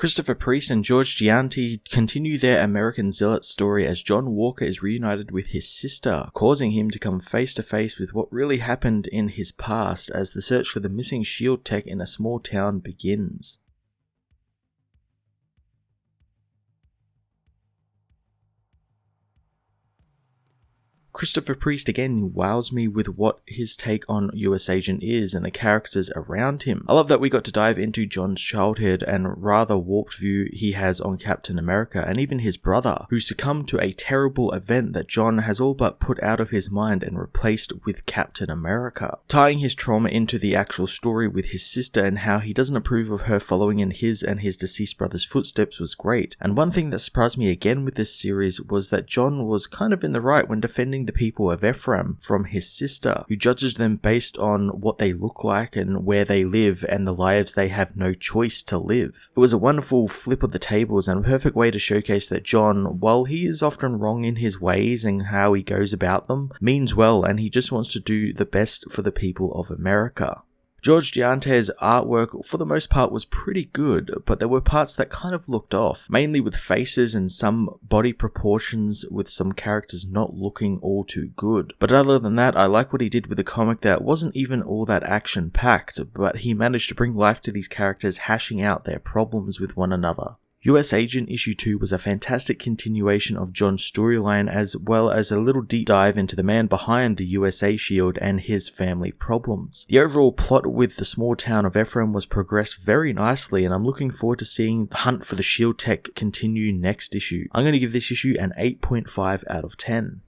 Christopher Priest and George Gianti continue their American Zealot story as John Walker is reunited with his sister, causing him to come face to face with what really happened in his past as the search for the missing SHIELD tech in a small town begins. Christopher Priest again wows me with what his take on US Agent is and the characters around him. I love that we got to dive into John's childhood and rather warped view he has on Captain America and even his brother, who succumbed to a terrible event that John has all but put out of his mind and replaced with Captain America. Tying his trauma into the actual story with his sister and how he doesn't approve of her following in his and his deceased brother's footsteps was great. And one thing that surprised me again with this series was that John was kind of in the right when defending the people of Ephraim from his sister, who judges them based on what they look like and where they live and the lives they have no choice to live. It was a wonderful flip of the tables and a perfect way to showcase that John, while he is often wrong in his ways and how he goes about them, means well and he just wants to do the best for the people of America. George Gianti's artwork for the most part was pretty good, but there were parts that kind of looked off, mainly with faces and some body proportions with some characters not looking all too good. But other than that, I like what he did with the comic that wasn't even all that action-packed, but he managed to bring life to these characters hashing out their problems with one another. US Agent Issue 2 was a fantastic continuation of John's storyline as well as a little deep dive into the man behind the USA Shield and his family problems. The overall plot with the small town of Ephraim was progressed very nicely and I'm looking forward to seeing the hunt for the SHIELD tech continue next issue. I'm going to give this issue an 8.5 out of 10.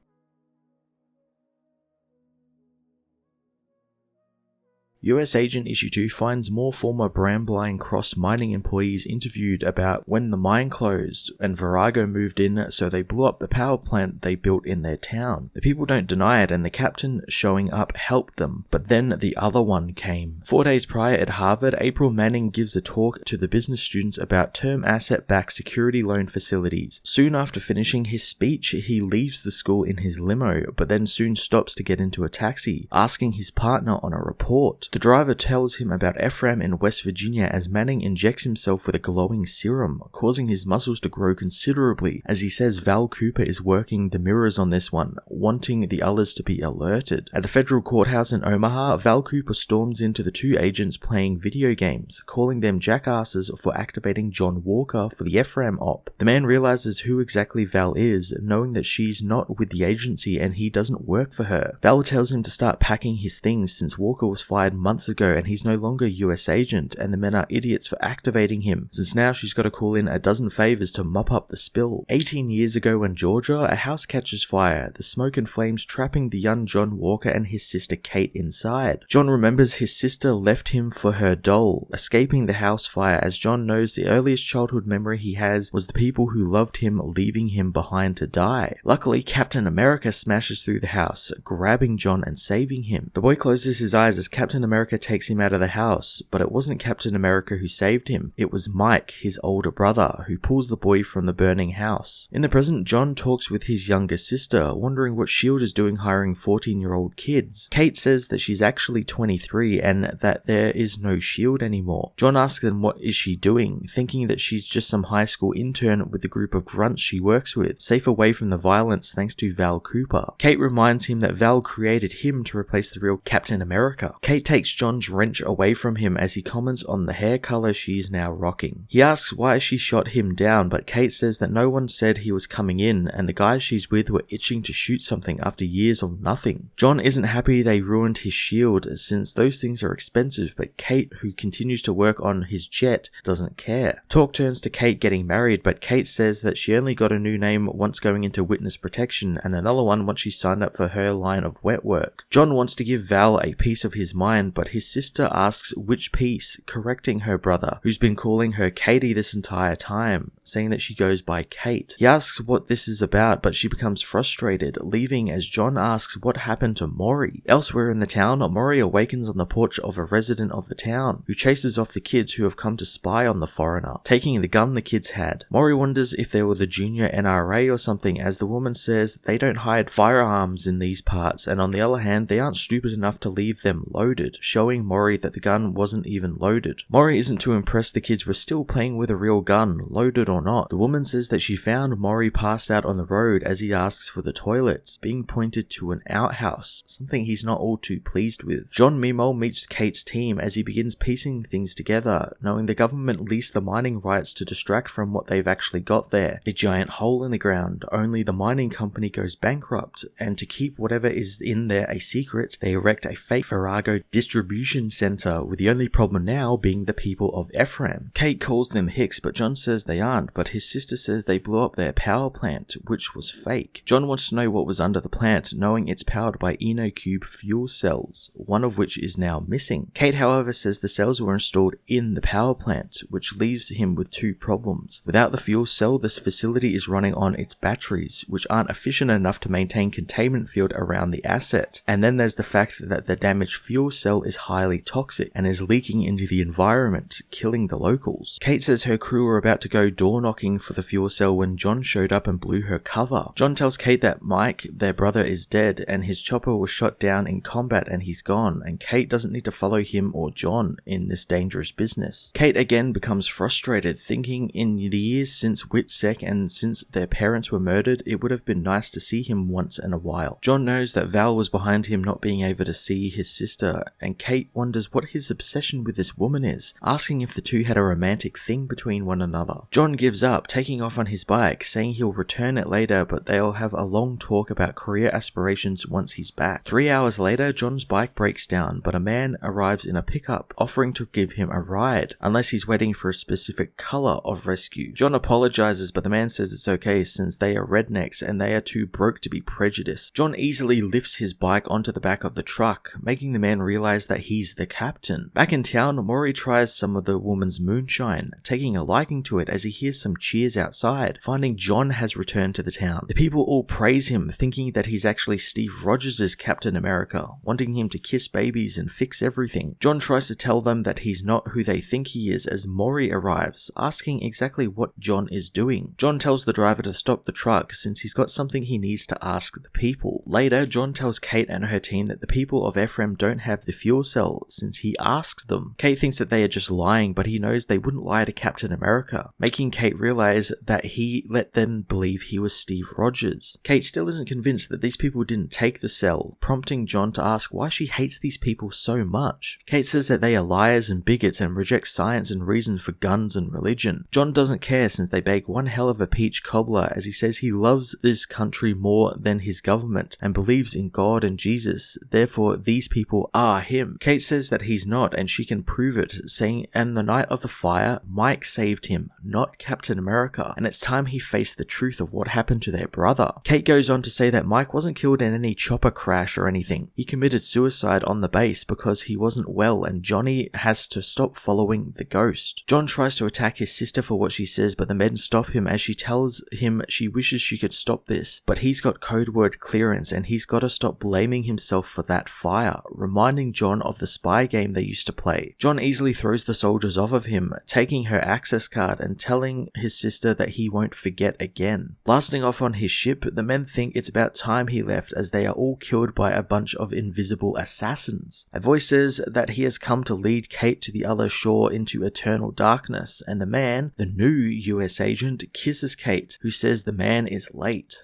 US Agent Issue 2 finds more former Brambline Cross mining employees interviewed about when the mine closed and Virago moved in, so they blew up the power plant they built in their town. The people don't deny it and the captain showing up helped them, but then the other one came. 4 days prior at Harvard, April Manning gives a talk to the business students about term asset-backed security loan facilities. Soon after finishing his speech, he leaves the school in his limo, but then soon stops to get into a taxi, asking his partner on a report. The driver tells him about Ephraim in West Virginia as Manning injects himself with a glowing serum, causing his muscles to grow considerably, as he says Val Cooper is working the mirrors on this one, wanting the others to be alerted. At the federal courthouse in Omaha, Val Cooper storms into the two agents playing video games, calling them jackasses for activating John Walker for the Ephraim op. The man realizes who exactly Val is, knowing that she's not with the agency and he doesn't work for her. Val tells him to start packing his things since Walker was fired months ago and he's no longer US Agent and the men are idiots for activating him, since now she's got to call in a dozen favors to mop up the spill. 18 years ago in Georgia, a house catches fire, the smoke and flames trapping the young John Walker and his sister Kate inside. John remembers his sister left him for her doll, escaping the house fire as John knows the earliest childhood memory he has was the people who loved him leaving him behind to die. Luckily, Captain America smashes through the house, grabbing John and saving him. The boy closes his eyes as Captain America takes him out of the house, but it wasn't Captain America who saved him. It was Mike, his older brother, who pulls the boy from the burning house. In the present, John talks with his younger sister, wondering what SHIELD is doing hiring 14-year-old kids. Kate says that she's actually 23 and that there is no SHIELD anymore. John asks them what is she doing, thinking that she's just some high school intern with the group of grunts she works with, safe away from the violence thanks to Val Cooper. Kate reminds him that Val created him to replace the real Captain America. Kate takes John's wrench away from him as he comments on the hair color she's now rocking. He asks why she shot him down, but Kate says that no one said he was coming in and the guys she's with were itching to shoot something after years of nothing. John isn't happy they ruined his shield since those things are expensive, but Kate, who continues to work on his jet, doesn't care. Talk turns to Kate getting married, but Kate says that she only got a new name once going into witness protection and another one once she signed up for her line of wet work. John wants to give Val a piece of his mind, but his sister asks which piece, correcting her brother, who's been calling her Katie this entire time, saying that she goes by Kate. He asks what this is about, but she becomes frustrated, leaving as John asks what happened to Maury. Elsewhere in the town, Maury awakens on the porch of a resident of the town, who chases off the kids who have come to spy on the foreigner, taking the gun the kids had. Maury wonders if they were the junior NRA or something, as the woman says that they don't hide firearms in these parts, and on the other hand, they aren't stupid enough to leave them loaded. pointed, showing Maury that the gun wasn't even loaded. Maury isn't too impressed the kids were still playing with a real gun, loaded or not. The woman says that she found Maury passed out on the road as he asks for the toilets, being pointed to an outhouse, something he's not all too pleased with. John meanwhile meets Kate's team as he begins piecing things together, knowing the government leased the mining rights to distract from what they've actually got there, a giant hole in the ground, only the mining company goes bankrupt, and to keep whatever is in there a secret, they erect a fake Virago distribution center, with the only problem now being the people of Ephraim. Kate calls them Hicks, but John says they aren't, but his sister says they blew up their power plant, which was fake. John wants to know what was under the plant, knowing it's powered by InnoCube fuel cells, one of which is now missing. Kate, however, says the cells were installed in the power plant, which leaves him with two problems. Without the fuel cell, this facility is running on its batteries, which aren't efficient enough to maintain containment field around the asset. And then there's the fact that the damaged fuel cell is highly toxic and is leaking into the environment, killing the locals. Kate says her crew were about to go door knocking for the fuel cell when John showed up and blew her cover. John tells Kate that Mike, their brother, is dead and his chopper was shot down in combat and he's gone, and Kate doesn't need to follow him or John in this dangerous business. Kate again becomes frustrated, thinking in the years since Witsec and since their parents were murdered, it would have been nice to see him once in a while. John knows that Val was behind him not being able to see his sister, and Kate wonders what his obsession with this woman is, asking if the two had a romantic thing between one another. John gives up, taking off on his bike, saying he'll return it later, but they'll have a long talk about career aspirations once he's back. 3 hours later, John's bike breaks down, but a man arrives in a pickup, offering to give him a ride, unless he's waiting for a specific color of rescue. John apologizes, but the man says it's okay since they are rednecks and they are too broke to be prejudiced. John easily lifts his bike onto the back of the truck, making the man realize that he's the captain. Back in town, Maury tries some of the woman's moonshine, taking a liking to it as he hears some cheers outside, finding John has returned to the town. The people all praise him, thinking that he's actually Steve Rogers' Captain America, wanting him to kiss babies and fix everything. John tries to tell them that he's not who they think he is as Maury arrives, asking exactly what John is doing. John tells the driver to stop the truck since he's got something he needs to ask the people. Later, John tells Kate and her team that the people of Ephraim don't have the fuel cell since he asked them. Kate thinks that they are just lying, but he knows they wouldn't lie to Captain America, making Kate realize that he let them believe he was Steve Rogers. Kate still isn't convinced that these people didn't take the cell, prompting John to ask why she hates these people so much. Kate says that they are liars and bigots and reject science and reason for guns and religion. John doesn't care since they bake one hell of a peach cobbler, as he says he loves this country more than his government and believes in God and Jesus, therefore these people are him. Kate says that he's not and she can prove it, saying, "And the night of the fire, Mike saved him, not Captain America, and it's time he faced the truth of what happened to their brother." Kate goes on to say that Mike wasn't killed in any chopper crash or anything. He committed suicide on the base because he wasn't well and Johnny has to stop following the ghost. John tries to attack his sister for what she says, but the men stop him as she tells him she wishes she could stop this, but he's got code word clearance and he's got to stop blaming himself for that fire, reminding John of the spy game they used to play. John easily throws the soldiers off of him, taking her access card and telling his sister that he won't forget again. Blasting off on his ship, the men think it's about time he left as they are all killed by a bunch of invisible assassins. A voice says that he has come to lead Kate to the other shore into eternal darkness, and the man, the new US agent, kisses Kate, who says the man is late.